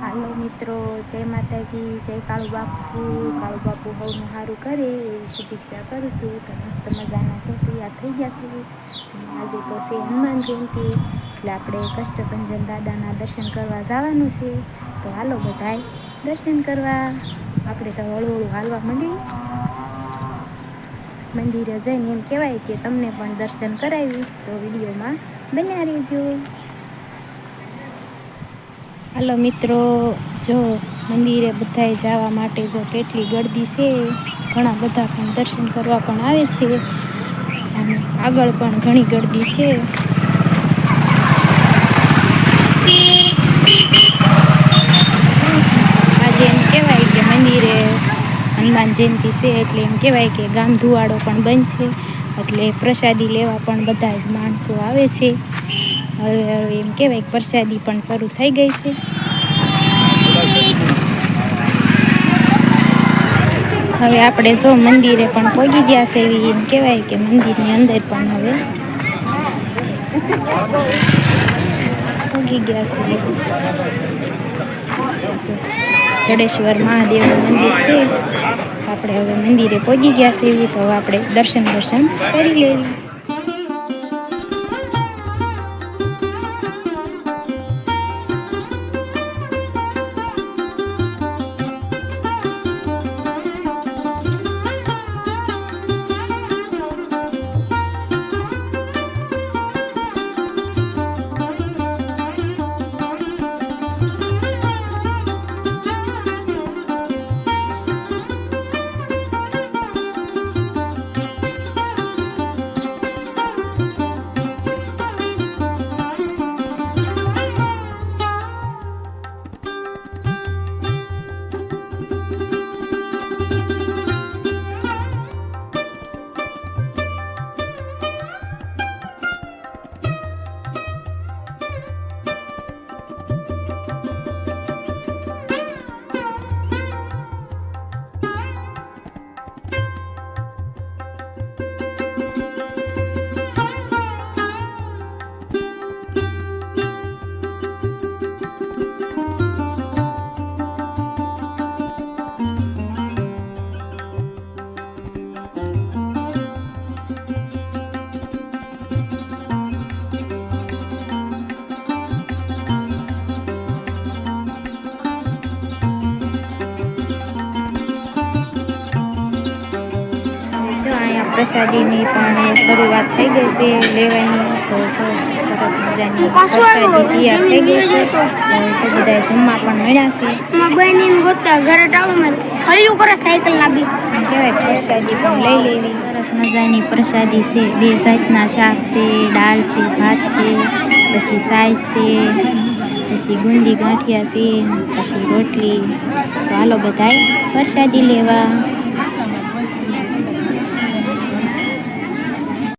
હાલો મિત્રો, જય માતાજી, જય કાળુ બાપુ. કાળુ બાપુ સૌનું સારું કરે એવી શુભેચ્છા કરું છું. તો મસ્ત મજાના છે તૈયાર થઈ ગયા છે. આજે તો છે હનુમાન જયંતિ, એટલે આપણે કષ્ટભંજન દાદાના દર્શન કરવા જવાનું છે. તો હાલો બધાય દર્શન કરવા. આપણે તો હળવું હાલવા માંડી મંદિરે જઈને. એમ કહેવાય કે તમને પણ દર્શન કરાવીશ, તો વિડીયોમાં બન્યા રહેજો. હાલો મિત્રો, જો મંદિરે બધાએ જવા માટે જો કેટલી ગળદી છે. ઘણા બધા પણ દર્શન કરવા પણ આવે છે અને આગળ પણ ઘણી ગળદી છે. આજે એમ કહેવાય કે મંદિરે હનુમાન જયંતિ છે, એટલે એમ કહેવાય કે ગામ ધુવાડો પણ બંધ છે, એટલે પ્રસાદી લેવા પણ બધા જ માણસો આવે છે. હવે એમ કહેવાય કે પ્રસાદી પણ શરૂ થઈ ગઈ છે. હવે આપણે જો મંદિરે પણ પહોંચી ગયા છે. એવી એમ કહેવાય કે મંદિરની અંદર પણ હવે પહોંચી ગયા છે. જડેશ્વર મહાદેવનું મંદિર છે. આપણે હવે મંદિરે પહોંચી ગયા છે. એવી તો આપણે દર્શન કરી લેવી. પ્રસાદીની પણ શરૂઆત થઈ ગઈ છે લેવાની. તો જો સરસ મજાની પ્રસાદી તૈયાર થઈ ગઈ છે. તો બધા જમવા પણ મળ્યા છે. કહેવાય પ્રસાદી પણ લઈ લેવી. સરસ મજાની પ્રસાદી છે. 2 જાતના શાક છે, દાળ છે, ભાત છે, પછી સાઈઝ છે, પછી ગુંદી ગાંઠિયા છે, પછી રોટલી. તો હાલો બધાય પ્રસાદી લેવા.